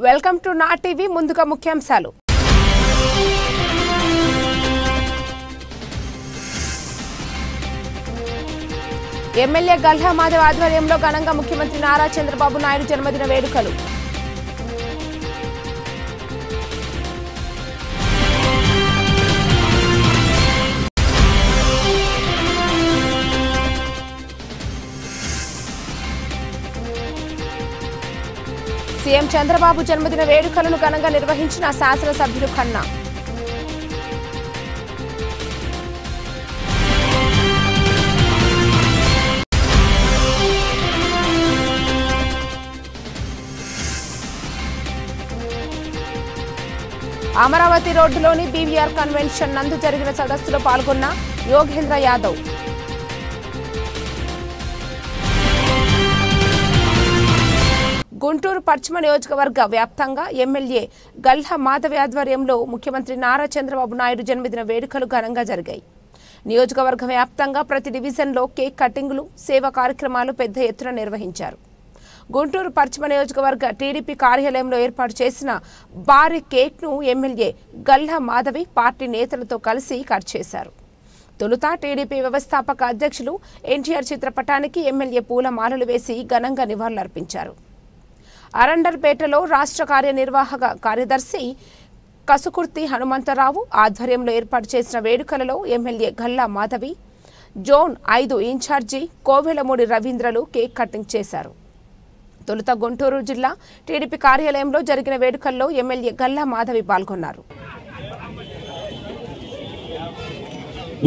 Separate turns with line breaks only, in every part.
Welcome to నా TV. ముందుగా ముఖ్యాంశాలు. ఎమ్మెల్యే గల్హా మాధవ్ ఆధ్వర్యంలో ఘనంగా ముఖ్యమంత్రి నారా చంద్రబాబు నాయుడు జన్మదిన వేడుకలు. సీఎం చంద్రబాబు జన్మదిన వేడుకలను ఘనంగా నిర్వహించిన శాసనసభ్యులు ఖన్నా. అమరావతి రోడ్డులోని బీవీఆర్ కన్వెన్షన్ నందు జరిగిన సదస్సులో పాల్గొన్న యోగేంద్ర యాదవ్. గుంటూరు పశ్చిమ నియోజకవర్గ వ్యాప్తంగా ఎమ్మెల్యే గల్హా మాధవ్ ఆధ్వర్యంలో ముఖ్యమంత్రి నారా చంద్రబాబు నాయుడు జన్మదిన వేడుకలు ఘనంగా జరిగాయి. నియోజకవర్గ వ్యాప్తంగా ప్రతి డివిజన్లో కేక్ కటింగులు, సేవా కార్యక్రమాలు పెద్ద ఎత్తున నిర్వహించారు. గుంటూరు పశ్చిమ నియోజకవర్గ టీడీపీ కార్యాలయంలో ఏర్పాటు చేసిన భారీ కేక్ను ఎమ్మెల్యే గల్హా మాధవి పార్టీ నేతలతో కలిసి కట్ చేశారు. తొలుత టీడీపీ వ్యవస్థాపక అధ్యక్షులు ఎన్టీఆర్ చిత్రపటానికి ఎమ్మెల్యే పూలమాలలు వేసి ఘనంగా నివాళులర్పించారు. అరండల్పేటలో రాష్ట్ర కార్యనిర్వాహక కార్యదర్శి కసుకుర్తి హనుమంతరావు ఆధ్వర్యంలో ఏర్పాటు చేసిన వేడుకలలో MLA Galla Madhavi, zone 5 incharge Kovelamudi రవీంద్రలు కేక్ కటింగ్ చేశారు. తొలుత గుంటూరు జిల్లా టీడీపీ కార్యాలయంలో జరిగిన వేడుకల్లో ఎమ్మెల్యే గల్లా మాధవి పాల్గొన్నారు.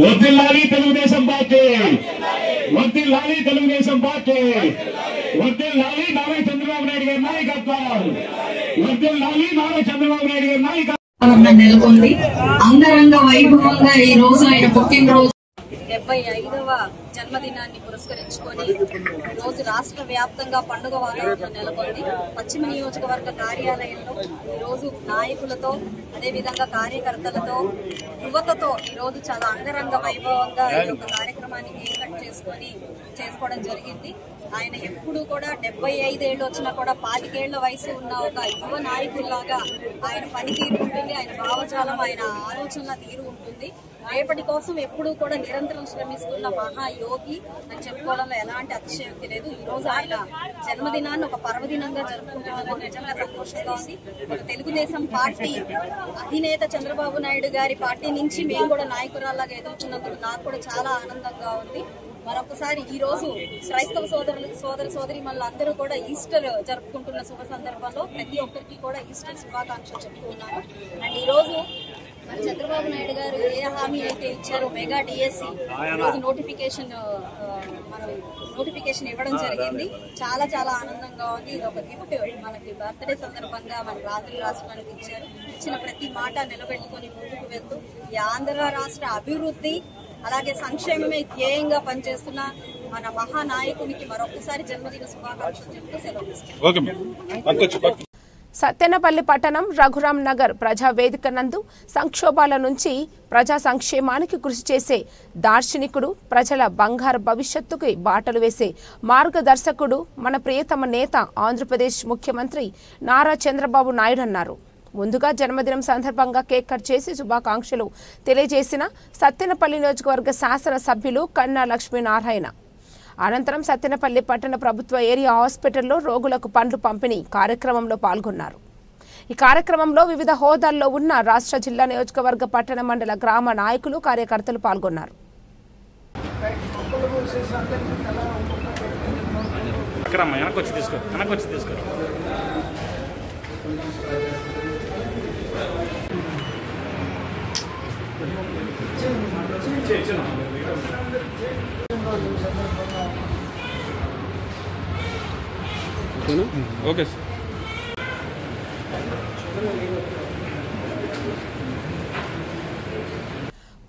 వర్ధిల్లాలి తెలుగుదేశం పార్టీ, వర్ధిల్లాలి తెలుగుదేశం పార్టీ, వర్ధిల్లాలి నారా చంద్రబాబు నాయుడు గారి నాయకత్వం, వర్ధిల్లాలి నారా చంద్రబాబు నాయుడు గారి నాయకత్వం
నెలకొంది. అంగరంగ వైభవంగా ఈ రోజు ఆయన పుట్టినరోజు
75వ జన్మదినాన్ని పురస్కరించుకొని ఈరోజు రాష్ట్ర వ్యాప్తంగా పండుగ వాతావరణం నెలకొంది. పశ్చిమ నియోజకవర్గ కార్యాలయంలో ఈరోజు నాయకులతో, అదేవిధంగా కార్యకర్తలతో, యువతతో ఈరోజు చాలా అంగరంగ వైభవంగా ఈ యొక్క కార్యక్రమాన్ని ఏర్పాటు చేసుకోవడం జరిగింది. ఆయన ఎప్పుడు కూడా 75 ఏళ్ళు వచ్చినా కూడా 25 ఏళ్ల వయసు ఉన్న ఒక యువ నాయకుల్లాగా ఆయన పనితీరు ఉంటుంది, ఆయన భావజాలం, ఆయన ఆలోచనల తీరు ఉంటుంది. రేపటి కోసం ఎప్పుడూ కూడా నిరంతరం శ్రమిస్తున్న మహాయోగి అని చెప్పుకోవడంలో ఎలాంటి అతిశయోక్తి లేదు. ఈ రోజు ఆయన జన్మదినాన్ని ఒక పర్వదినంగా జరుపుకుంటున్నందుకు నిజంగా సంతోషంగా ఉంది. మన తెలుగుదేశం పార్టీ అధినేత చంద్రబాబు నాయుడు గారి పార్టీ నుంచి మేము కూడా నాయకురాల్లాగా ఎదుగుతున్నందుకు నాకు కూడా చాలా ఆనందంగా ఉంది. మరొకసారి ఈ రోజు క్రైస్తవ సోదరి మళ్ళందరూ కూడా ఈస్టర్ జరుపుకుంటున్న శుభ సందర్భంలో ప్రతి ఒక్కరికి కూడా ఈస్టర్ శుభాకాంక్షలు చెప్తూ ఉన్నారు. అండ్ ఈ రోజు మరి చంద్రబాబు నాయుడు గారు ఏ హామీ అయితే ఇచ్చారో మెగా డిఎస్సి ఈరోజు నోటిఫికేషన్ ఇవ్వడం జరిగింది. చాలా చాలా ఆనందంగా ఉంది. ఇది ఒక గిఫ్ట్ మనకి బర్త్డే సందర్భంగా మన రాష్ట్రానికి ఇచ్చారు. ఇచ్చిన ప్రతి మాట నిలబెట్టుకుని ముందుకు వెళ్తూ ఈ ఆంధ్ర రాష్ట్ర అభివృద్ధి అలాగే సంక్షేమమే ధ్యేయంగా పనిచేస్తున్న మన మహానాయకునికి మరొకసారి జన్మదిన శుభాకాంక్షలు చెప్తూ సెలవు.
సత్తెనపల్లి పట్టణం రఘురాం నగర్ ప్రజా వేదిక నందు సంక్షోభాల నుంచి ప్రజా సంక్షేమానికి కృషి చేసే దార్శనికుడు, ప్రజల బంగారు భవిష్యత్తుకి బాటలు వేసే మార్గదర్శకుడు మన ప్రియతమ నేత ఆంధ్రప్రదేశ్ ముఖ్యమంత్రి నారా చంద్రబాబు నాయుడు అన్నారు. ముందుగా జన్మదినం సందర్భంగా కేక్ కట్ చేసి శుభాకాంక్షలు తెలియజేసిన సత్తెనపల్లి నియోజకవర్గ శాసన సభ్యులు కన్నా లక్ష్మీనారాయణ. అనంతరం సత్తెనపల్లి పట్టణ ప్రభుత్వ ఏరియా హాస్పిటల్లో రోగులకు పండ్లు పంపిణీ కార్యక్రమంలో పాల్గొన్నారు. ఈ కార్యక్రమంలో వివిధ హోదాల్లో ఉన్న రాష్ట్ర, జిల్లా, నియోజకవర్గ, పట్టణ, మండల, గ్రామ నాయకులు, కార్యకర్తలు పాల్గొన్నారు.
Okay sir.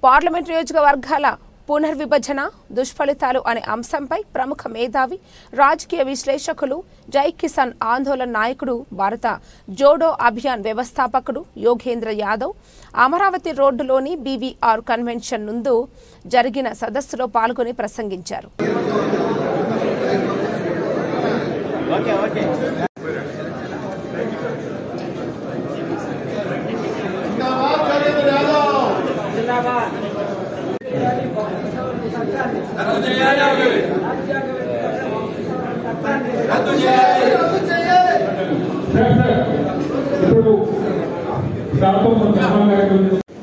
పార్లమెంట్ నియోజకవర్గాల పునర్విభజన దుష్ఫలితాలు అనే అంశంపై ప్రముఖ మేధావి, రాజకీయ విశ్లేషకులు, జై కిసాన్ ఆందోళన నాయకుడు, భారత జోడో అభియాన్ వ్యవస్థాపకుడు యోగేంద్ర యాదవ్ అమరావతి రోడ్డులోని బీవీఆర్ కన్వెన్షన్ ముందు జరిగిన సదస్సులో పాల్గొని ప్రసంగించారు.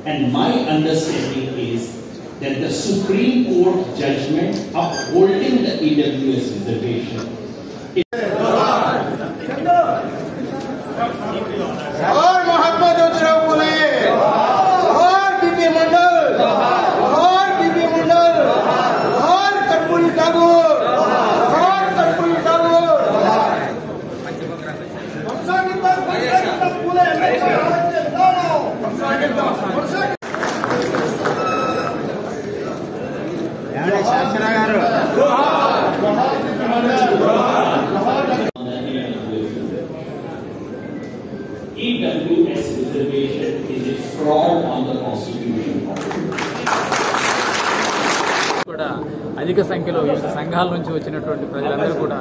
And my understanding is that the Supreme Court judgment upholding the EWS reservation EWS reservation is a fraud on the Constitution.
కూడా అధిక సంఖ్యలో వివిధ సంఘాల నుంచి వచ్చినటువంటి ప్రజలందరూ కూడా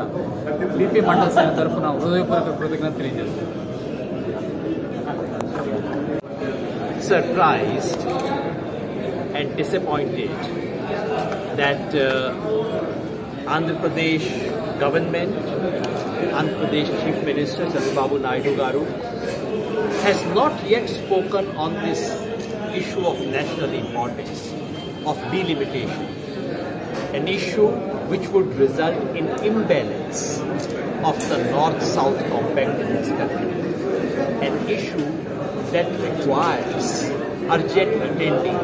బీపీ మండల్ సేన తరఫున హృదయపూర్వక కృతజ్ఞతలు తెలియజేస్తారు.
Surprised and disappointed that Andhra Pradesh government, Andhra Pradesh Chief Minister Chandrababu Naidu Garu has not yet spoken on this issue of national importance, of delimitation, an issue which would result in imbalance of the North-South compact in this country, an issue that requires urgent attending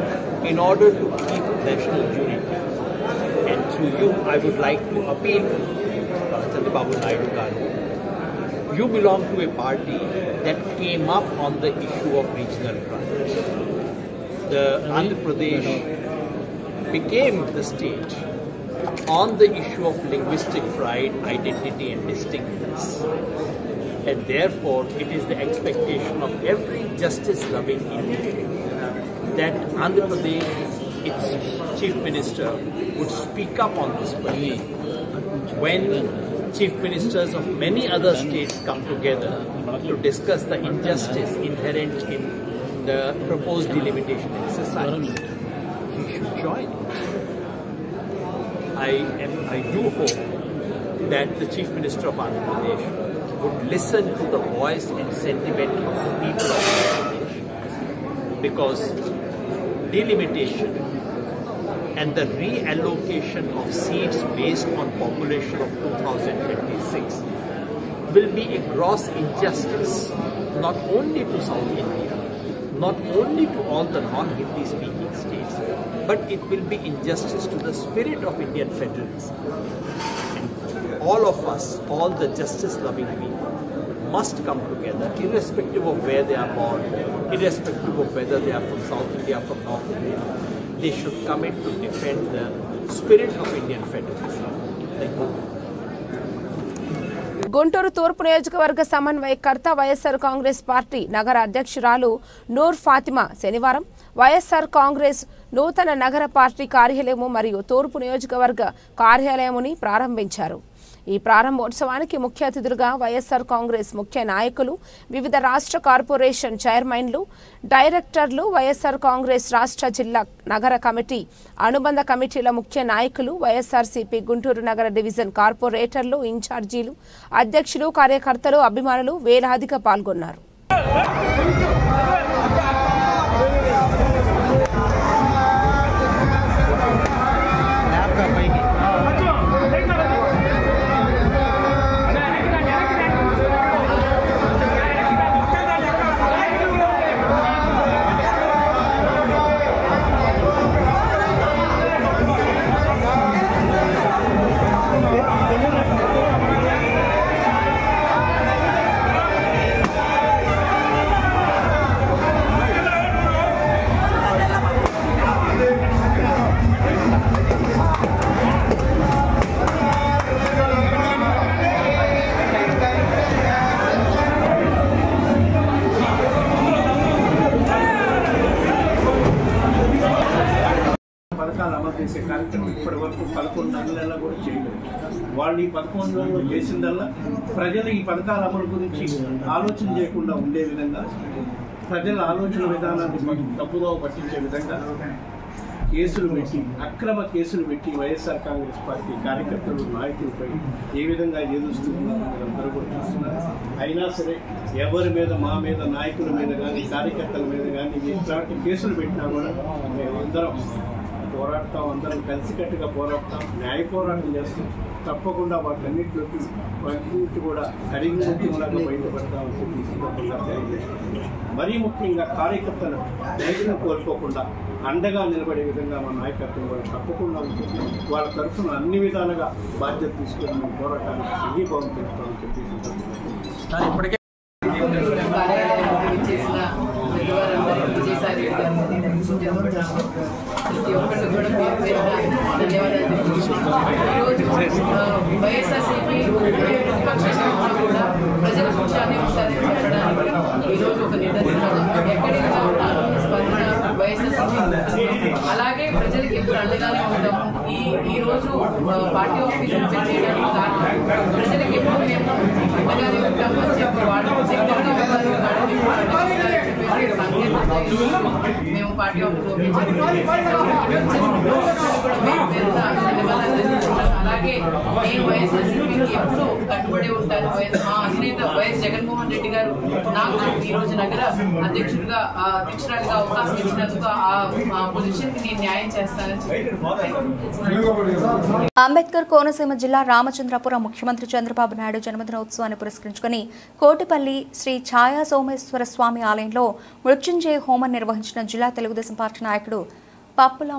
in order to keep national unity. And through you, I would like to appeal to Chandrababu Naidu Garu. You belong to a party that came up on the issue of regional pride. The Andhra Pradesh became the state on the issue of linguistic pride, identity and distinctness. And therefore, it is the expectation of every justice-loving Indian that Andhra Pradesh, its Chief Minister, would speak up on this question. When Chief Ministers of many other states come together to discuss the injustice inherent in the proposed delimitation exercise, he should join. I do hope that the Chief Minister of Andhra Pradesh would listen to the voice and sentiment of the people of Andhra Pradesh, because delimitation and the reallocation of seats based on population of 2026 will be a gross injustice not only to South India, not only to all the non-Hindi speaking states, but it will be injustice to the spirit of Indian federalism. And all of us, all the justice-loving people, must come together, irrespective of where they are born, irrespective of whether they are from South India, from North India. They should come in to defend the spirit of Indian federalism. Thank you.
Guntur తూర్పు నియోజకవర్గ సమన్వయకర్త YSR Congress party నగర అధ్యక్షురాలు నూర్ ఫాతిమా శనివారం వైఎస్ఆర్ కాంగ్రెస్ నూతన నగర party కార్యాలయము మరియు తూర్పు నియోజకవర్గ కార్యాలయముని ప్రారంభించారు. ఈ ప్రారంభోత్సవానికి ముఖ్య అతిథులుగా వైఎస్ఆర్ కాంగ్రెస్ ముఖ్య నాయకులు, వివిధ రాష్ట్ర కార్పొరేషన్ చైర్మన్లు, డైరెక్టర్లు, వైఎస్ఆర్ కాంగ్రెస్ రాష్ట్ర జిల్లా నగర కమిటీ అనుబంధ కమిటీల ముఖ్య నాయకులు, వైఎస్ఆర్సీపీ గుంటూరు నగర డివిజన్ కార్పొరేటర్లు, ఇన్ఛార్జీలు, అధ్యక్షులు, కార్యకర్తలు, అభిమానులు వేలాదిగా పాల్గొన్నారు.
పథకాలు అమలు చేసే కార్యక్రమం ఇప్పటి వరకు 11 నెలలు కూడా చేయలేదు. వాళ్ళు ఈ 11 నెలలు చేసిందల్లా ప్రజలు ఈ పథకాల అమలు గురించి ఆలోచన చేయకుండా ఉండే విధంగా, ప్రజల ఆలోచన విధానాన్ని తప్పుగా పట్టించే విధంగా కేసులు పెట్టి అక్రమ కేసులు పెట్టి వైఎస్ఆర్ కాంగ్రెస్ పార్టీ కార్యకర్తలు నాయకులపై ఏ విధంగా ఎదురుస్తున్నారో మీరందరూ కూడా చూస్తున్నారు. అయినా సరే ఎవరి మీద మా మీద నాయకుల మీద కానీ కార్యకర్తల మీద కానీ ఇట్లాంటి కేసులు పెట్టినా కూడా మేమందరం పోరాడతాం, అందరం కలిసికట్టుగా పోరాడతాం, న్యాయ పోరాటం చేస్తాం. తప్పకుండా వాటన్నిటిలోకి కూడా కడిగిలాగా బయటపడతామని చెప్పి సందర్భంగా తెలియజేస్తున్నాం. మరీ ముఖ్యంగా కార్యకర్తలు రైతులను కోల్పోకుండా అండగా నిలబడే విధంగా మా నాయకత్వం కూడా తప్పకుండా ఉంటుంది. వాళ్ళ తరఫున అన్ని విధాలుగా బాధ్యత తీసుకొని మేము పోరాటానికి సంఘీభావం తెలుపుతామని చెప్పి
వైఎస్ఆర్సీపీ ప్రతిపక్షంగా ఉన్నా కూడా ప్రజల పక్షాన్ని ఉంటారని చెప్పడానికి ఈరోజు ఒక నిదర్శనం. ఎక్కడైనా స్పందన వైఎస్ఆర్సీపీ అలాగే ప్రజలకి ఎప్పుడు అండగానే ఉంటాము. ఈ రోజు పార్టీ ఆఫీస్ ఓపెన్ చేయడానికి కారణం ప్రజలకి ఎప్పుడు మేము అండగానే ఉంటాము అని చెప్పి వాళ్ళు దగ్గరగా మేము పార్టీ ఆఫీస్ ఓపెన్ అలాగే నేను వైఎస్ఆర్సీపీకి ఎప్పుడు కట్టుబడి ఉంటాను. మా అధినేత వైఎస్ జగన్మోహన్ రెడ్డి గారు నాకు ఈ రోజు నగర అధ్యక్షురాలిగా అవకాశం ఇచ్చినందుకు ఆ పొజిషన్ కి నేను న్యాయం చేస్తానని
అంబేద్కర్ కోనసీమ జిల్లా రామచంద్రపురం ముఖ్యమంత్రి చంద్రబాబు నాయుడు జన్మదినోత్సవాన్ని పురస్కరించుకుని కోటిపల్లి శ్రీ ఛాయా సోమేశ్వర స్వామి ఆలయంలో మృత్యుంజయ హోమం నిర్వహించిన జిల్లా తెలుగుదేశం పార్టీ నాయకుడు పప్పుల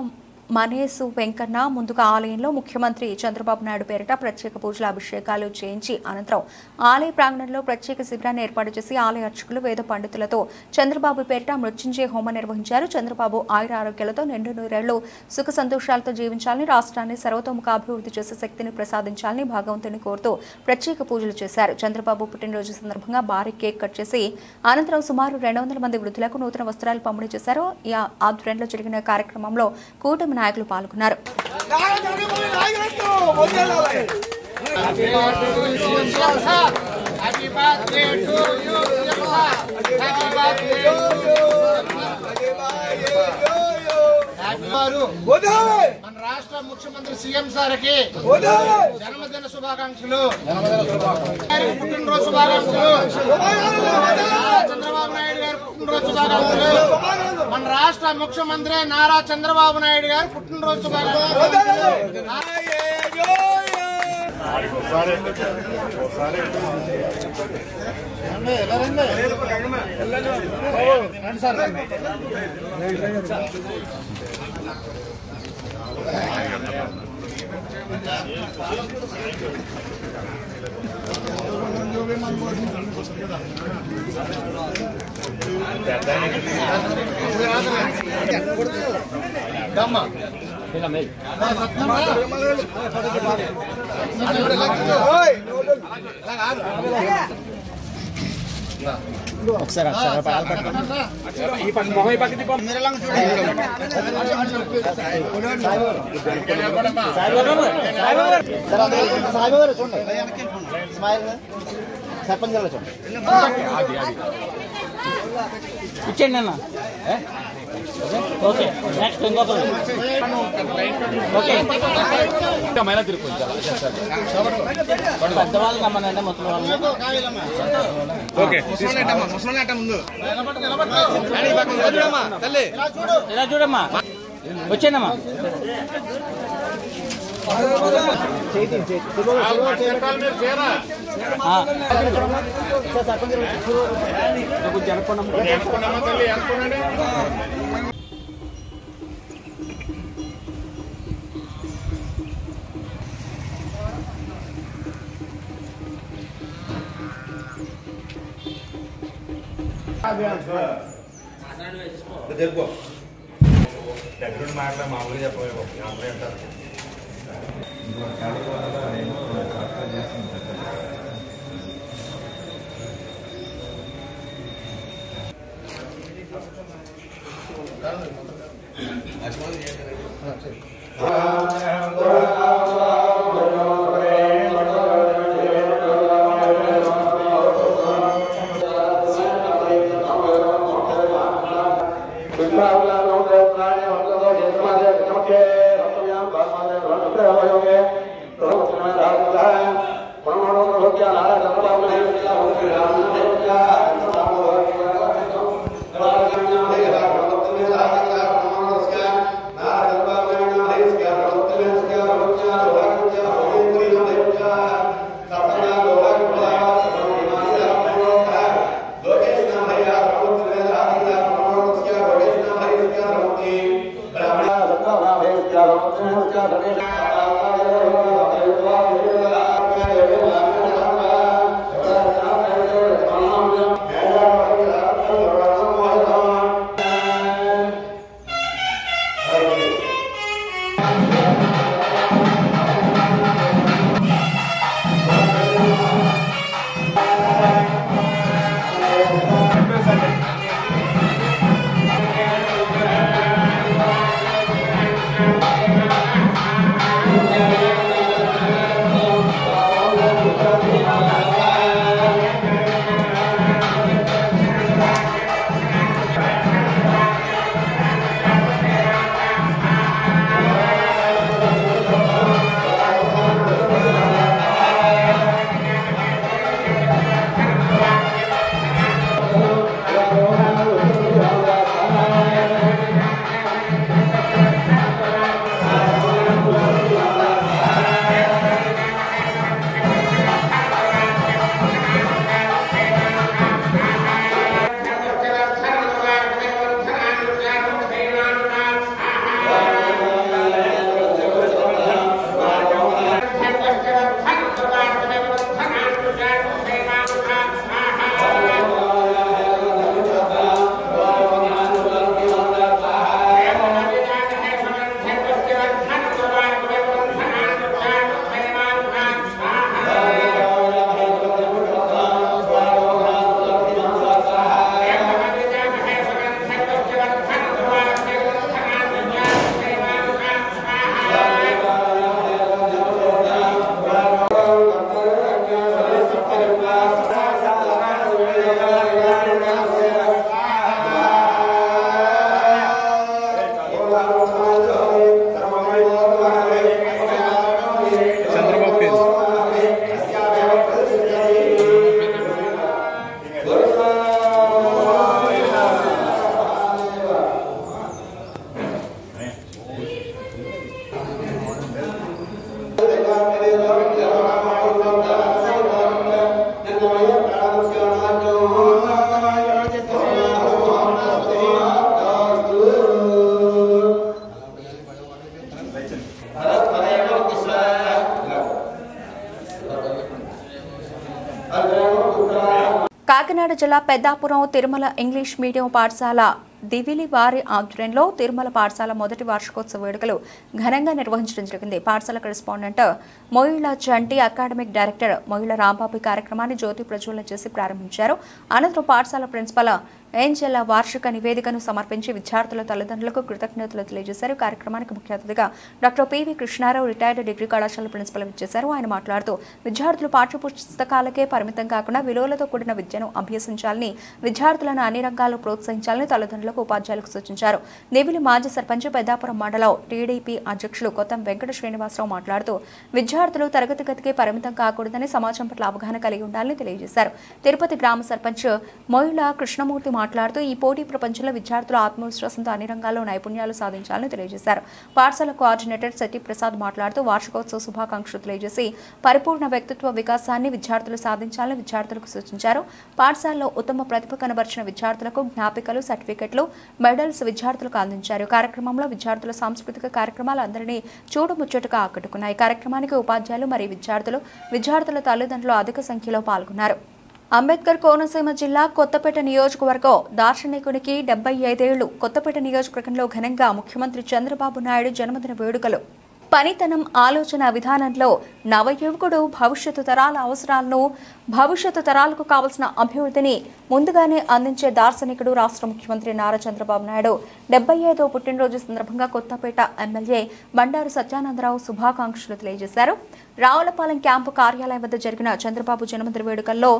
మనేసు వెంకన్న ముందుగా ఆలయంలో ముఖ్యమంత్రి చంద్రబాబు నాయుడు పేరిట ప్రత్యేక పూజల అభిషేకాలు చేయించి అనంతరం ఆలయ ప్రాంగణంలో ప్రత్యేక శిబిరాన్ని ఏర్పాటు చేసి ఆలయ అర్చకులు వేద పండితులతో చంద్రబాబు పేరిట మృత్యుంజయ హోమం నిర్వహించారు. చంద్రబాబు ఆయుర ఆరోగ్యాలతో నిండు నూరేళ్లు సుఖ సంతోషాలతో జీవించాలని, రాష్ట్రాన్ని సర్వతోముఖ అభివృద్ధి చేసే శక్తిని ప్రసాదించాలని భగవంతుని కోరుతూ ప్రత్యేక పూజలు చేశారు. చంద్రబాబు పుట్టినరోజు సందర్భంగా భారీ కేక్ కట్ చేసి అనంతరం సుమారు 200 మంది వృద్ధులకు నూతన వస్త్రాలు పంపిణీ చేశారు. ఈ ఆధ్వర్యంలో జరిగిన కార్యక్రమంలో కూటమి నాయకులు పాల్గొన్నారు.
మన రాష్ట్ర ముఖ్యమంత్రి సీఎం సార్కి జన్మదిన శుభాకాంక్షలు, పుట్టినరోజు శుభాకాంక్షలు, చంద్రబాబు నాయుడు గారు పుట్టినరోజు శుభాకాంక్షలు, మన రాష్ట్ర ముఖ్యమంత్రి నారా చంద్రబాబు నాయుడు గారు పుట్టినరోజు శుభాకాంక్షలు.
ఒకసారి ఈ పక్క మొహం ఈ పక్క
సాయిబాబు చూడండి, స్మైల్ సర్పంచ్ చూడండి, ఇచ్చేయండి అన్న. ఓకే నెక్స్ట్ ఇంకొక
మైనా తిరుగుతుంది
పెద్దవాళ్ళు రమ్మనండి, ముసలి వాళ్ళు.
ఓకే
ఇలా చూడమ్మా, వచ్చేయండమ్మా.
దగ్గరుండి మాట్లాడ మామూలుగా చెప్పలేదు అంటారు.
Bismillahirrahmanirrahim.
కాకినాడ జిల్లా పెద్దాపురం తిరుమల ఇంగ్లీష్ మీడియం పాఠశాల దివిలి వారి ఆధ్వర్యంలో తిరుమల పాఠశాల మొదటి వార్షికోత్సవ వేడుకలు ఘనంగా నిర్వహించడం జరిగింది. పాఠశాల కరెస్పాండెంట్ మొయిల చంటి, అకాడమిక్ డైరెక్టర్ మొయిల రాంబాబు కార్యక్రమాన్ని జ్యోతి ప్రజ్వలన చేసి ప్రారంభించారు. అనంతరం పాఠశాల ప్రిన్సిపల్ ఏంజెలా వార్షిక నివేదికను సమర్పించి విద్యార్థుల తల్లిదండ్రులకు కృతజ్ఞతలు తెలియజేశారు. కార్యక్రమానికి ముఖ్య అతిథిగా doctor PV Krishnarao, retired degree కళాశాల ప్రిన్సిపల్ విచ్చేశారు. ఆయన మాట్లాడుతూ విద్యార్థులు పాఠ్యపుస్తకాలకే పరిమితం కాకుండా విలువలతో కూడిన విద్యను అభ్యసించాలని, విద్యార్థులను అన్ని రంగాల్లో ప్రోత్సహించాలని తల్లిదండ్రులకు, ఉపాధ్యాయులకు సూచించారు. నెవిలి మాజీ సర్పంచ్, పెద్దాపురం మండలం టీడీపీ అధ్యక్షులు కొత్తం వెంకట శ్రీనివాసరావు మాట్లాడుతూ విద్యార్థులు తరగతి గదికే పరిమితం కాకూడదని, సమాజం పట్ల అవగాహన కలిగి ఉండాలని తెలియజేశారు. తిరుపతి గ్రామ సర్పంచ్ మొయిల కృష్ణమూర్తి మాట్లాడుతూ ఈ పోటీ ప్రపంచంలో విద్యార్థులు ఆత్మవిశ్వాసంతో అన్ని రంగాల్లో నైపుణ్యాలు సాధించాలని తెలియజేశారు. పాఠశాల కోఆర్డినేటర్ సత్యప్రసాద్ మాట్లాడుతూ వార్షికోత్సవ శుభాకాంక్షలు తెలియజేసి పరిపూర్ణ వ్యక్తిత్వ వికాసాన్ని విద్యార్థులు సాధించాలని విద్యార్థులకు సూచించారు. పాఠశాలలో ఉత్తమ ప్రతిభ కనబర్చిన విద్యార్థులకు జ్ఞాపికలు, సర్టిఫికెట్లు, మెడల్స్ విద్యార్థులకు అందించారు. కార్యక్రమంలో విద్యార్థుల సాంస్కృతిక కార్యక్రమాలు అందరినీ చూడముచ్చటగా ఆకట్టుకున్నాయి. కార్యక్రమానికి ఉపాధ్యాయులు మరియు విద్యార్థుల తల్లిదండ్రులు అధిక సంఖ్యలో పాల్గొన్నారు. అంబేద్కర్ కోనసీమ జిల్లా కొత్తపేట నియోజకవర్గం దార్శనికునికి 75 ఏళ్లు. కొత్తపేట నియోజకవర్గంలో ఘనంగా ముఖ్యమంత్రి చంద్రబాబు నాయుడు జన్మదిన వేడుకలు. పనితనం, ఆలోచన విధానంలో నవయువకుడు భవిష్యత్తు తరాల అవసరాలను, భవిష్యత్తు తరాలకు కావలసిన అభివృద్ధిని ముందుగానే అందించే దార్శనికుడు రాష్ట్ర ముఖ్యమంత్రి నారా చంద్రబాబు నాయుడు 75వ పుట్టినరోజు సందర్భంగా కొత్తపేట ఎమ్మెల్యే బండారు సత్యానందరావు శుభాకాంక్షలు తెలియజేశారు. రావులపాలెం క్యాంపు కార్యాలయం వద్ద జరిగిన చంద్రబాబు జన్మదిన వేడుకల్లో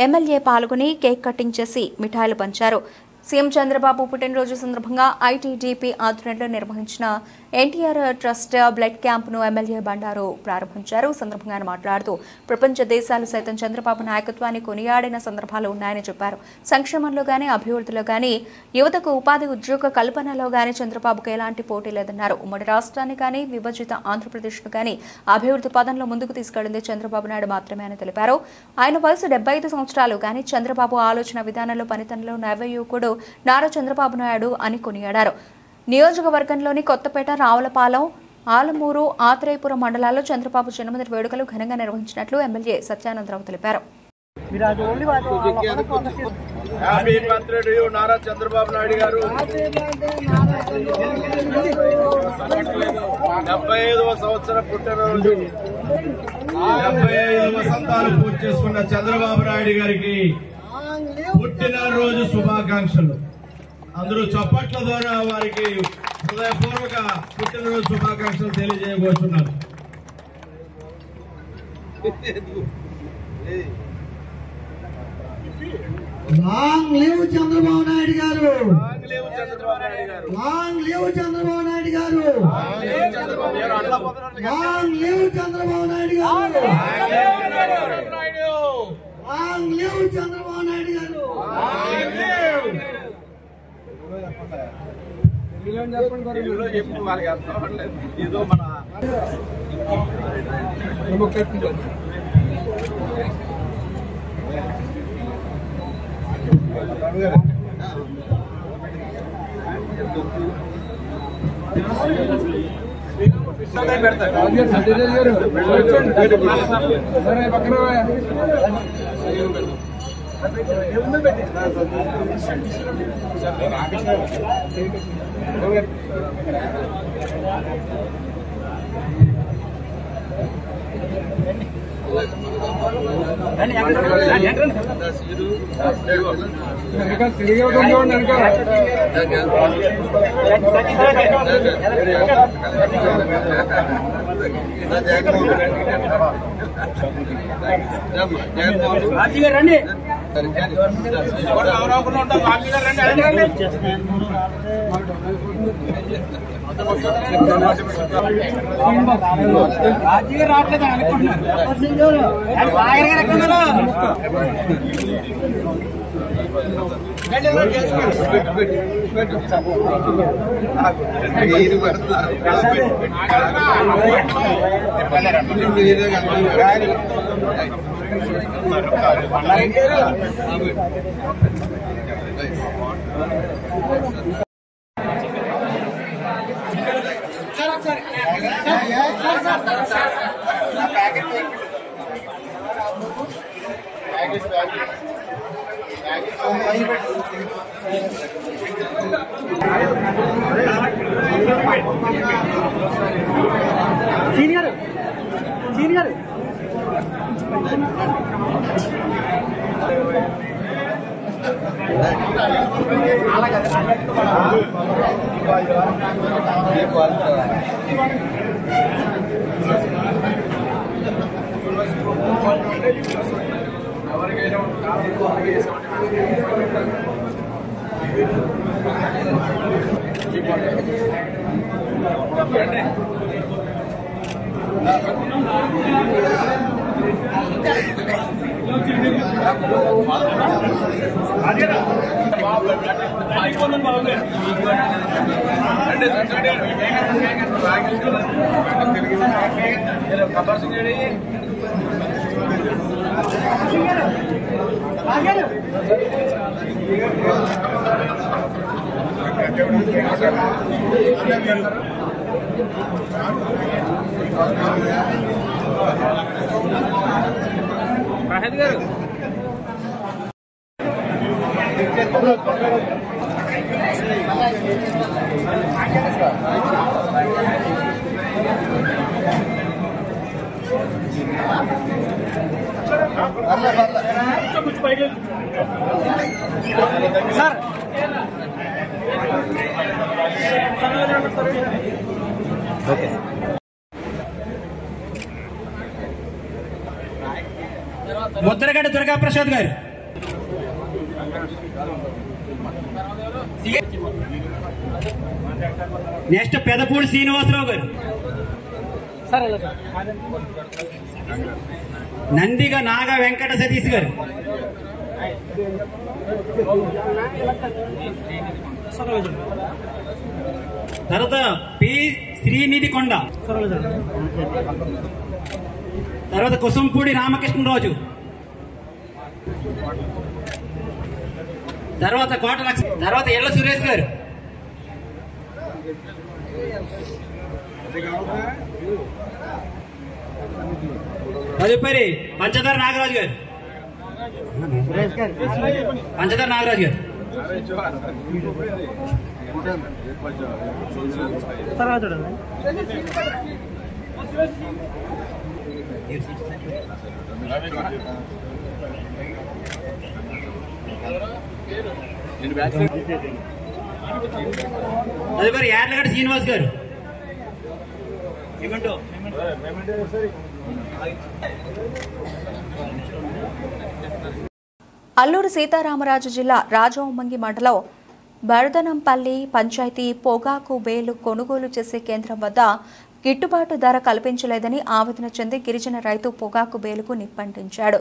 ఎమ్మెల్యే పాల్గొని కేక్ కటింగ్ చేసి మిఠాయిలు పంచారు. సీఎం చంద్రబాబు పుట్టినరోజు సందర్భంగా ఐటీడీపీ ఆధ్వర్యంలో నిర్వహించిన ఎన్టీఆర్ ట్రస్ట్ బ్లడ్ క్యాంపును ఎమ్మెల్యే బండారు ప్రారంభించారు. సందర్భంగా ఆయన మాట్లాడుతూ ప్రపంచ దేశాలు సైతం చంద్రబాబు నాయకత్వాన్ని కొనియాడిన సందర్భాలు ఉన్నాయని చెప్పారు. సంక్షేమంలో గానీ, అభివృద్ధిలో గానీ, యువతకు ఉపాధి ఉద్యోగ కల్పనలో గానీ చంద్రబాబుకు ఎలాంటి పోటీ లేదన్నారు. ఉమ్మడి రాష్ట్రాన్ని కానీ, విభజిత ఆంధ్రప్రదేశ్ను కానీ అభివృద్ధి పదంలో ముందుకు తీసుకెళ్లింది చంద్రబాబు నాయుడు మాత్రమే అని తెలిపారు. ఆయన వయసు 75 సంవత్సరాలు కానీ చంద్రబాబు ఆలోచన విధానంలో, పనితనంలో నవయువకుడు నారా చంద్రబాబు నాయుడు అని కొనియాడారు. నియోజకవర్గంలోని కొత్తపేట, రావులపాలెం, ఆలమూరు, ఆత్రేయపురం మండలాల్లో చంద్రబాబు జన్మదిన వేడుకలు ఘనంగా నిర్వహించినట్లు ఎమ్మెల్యే సత్యానందరావు తెలిపారు.
Happy birthday to you Nara Chandrababu Naidu గారు. 75వ సంవత్సరం పుట్టినరోజు, 75 వసంతాలు పూర్తి చేసుకున్న చంద్రబాబు నాయుడు గారికి పుట్టినరోజు శుభాకాంక్షలు. అందరూ చప్పట్ల ద్వారా వారికి హృదయపూర్వక పుట్టినరోజు శుభాకాంక్షలు తెలియజేయబోతున్నారు.
లాంగ్ లివ్ చంద్రబాబు నాయుడు గారు,
లాంగ్ లివ్ చంద్రబాబు నాయుడు గారు,
లాంగ్ లివ్ చంద్రబాబు నాయుడు గారు,
లాంగ్ లివ్ చంద్రబాబు నాయుడు గారు,
లాంగ్ లివ్ చంద్రబాబు నాయుడు గారు, లాంగ్ లివ్ చంద్రబాబు నాయుడు గారు.
చెప్పు వాళ్ళకి అర్థం అవ్వట్లేదు. ఇదో మన
రండి రాజీగా రావట్లేదు అనుకుంటున్నారు. సీనియర్ సీనియర్ గారు సార్ ఓకే ముద్రగడ్డ దుర్గా ప్రసాద్ గారు నెక్స్ట్ పెదపూడి శ్రీనివాసరావు గారు, నందిగా నాగ వెంకట సతీష్ గారు, తర్వాత పి శ్రీనిధి కొండ, తర్వాత కుసంపూడి రామకృష్ణరాజు, తర్వాత కోట లక్ష్మి, తర్వాత ఎల్ల సురేష్ గారు, తదుపరి పంచదార నాగరాజు గారు, పంచదార నాగరాజు గారు, తదుపరి యార్లగడ్డ శ్రీనివాస్ గారు,
అల్లూరు సీతారామరాజు జిల్లా రాజవొమ్మంగి మండలం బర్దనంపల్లి పంచాయతీ పొగాకు బేలు కొనుగోలు చేసే కేంద్రం వద్ద గిట్టుబాటు ధర కల్పించలేదని ఆవేదన చెంది గిరిజన రైతు పొగాకు బేలుకు నిప్పంటించాడు.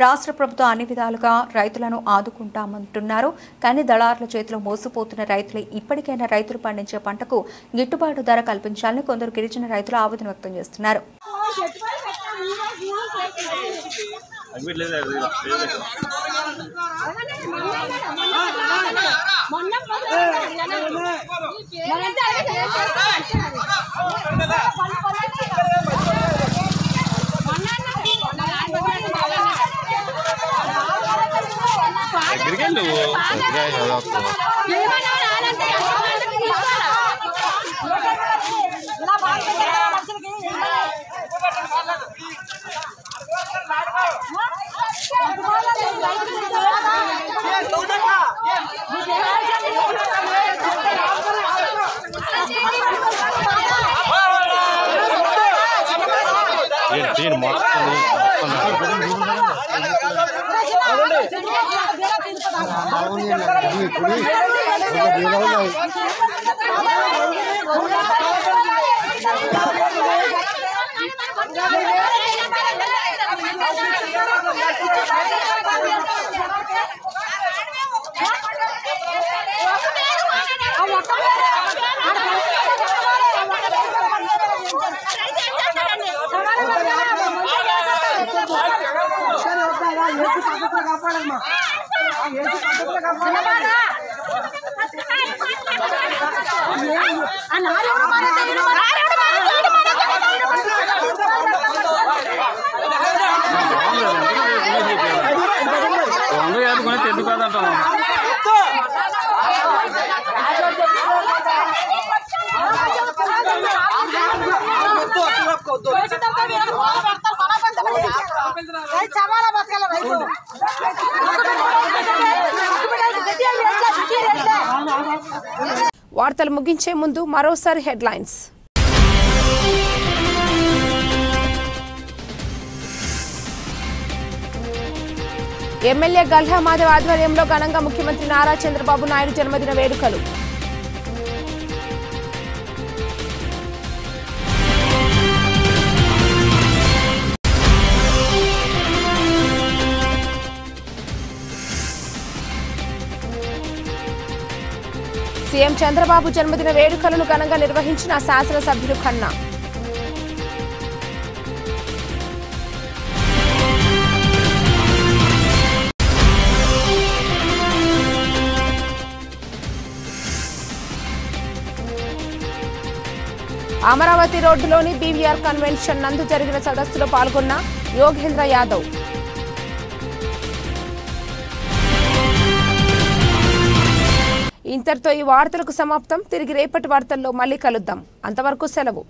రాష్ట్ర ప్రభుత్వం అన్ని విధాలుగా రైతులను ఆదుకుంటామంటున్నారు. కానీ దళారుల చేతిలో మోసపోతున్న రైతులు ఇప్పటికైనా రైతులు పండించే పంటకు గిట్టుబాటు ధర కల్పించాలని కొందరు గిరిజన రైతులు ఆవేదన వ్యక్తం చేస్తున్నారు.
వార్తలు ముగించే ముందు మరోసారి హెడ్లైన్స్. ఎమ్మెల్యే గల్హా మాధవ్ ఆధ్వర్యంలో ఘనంగా ముఖ్యమంత్రి నారా చంద్రబాబు నాయుడు జన్మదిన వేడుకలు. సీఎం చంద్రబాబు జన్మదిన వేడుకలను ఘనంగా నిర్వహించిన శాసనసభ్యులు ఖన్నా. అమరావతి రోడ్డులోని బీవీఆర్ కన్వెన్షన్ నందు జరిగిన సదస్సులో పాల్గొన్న యోగేంద్ర యాదవ్. ఇంతటితో ఈ వార్తలకు సమాప్తం. తిరిగి రేపటి వార్తల్లో మళ్ళీ కలుద్దాం. అంతవరకు సెలవు.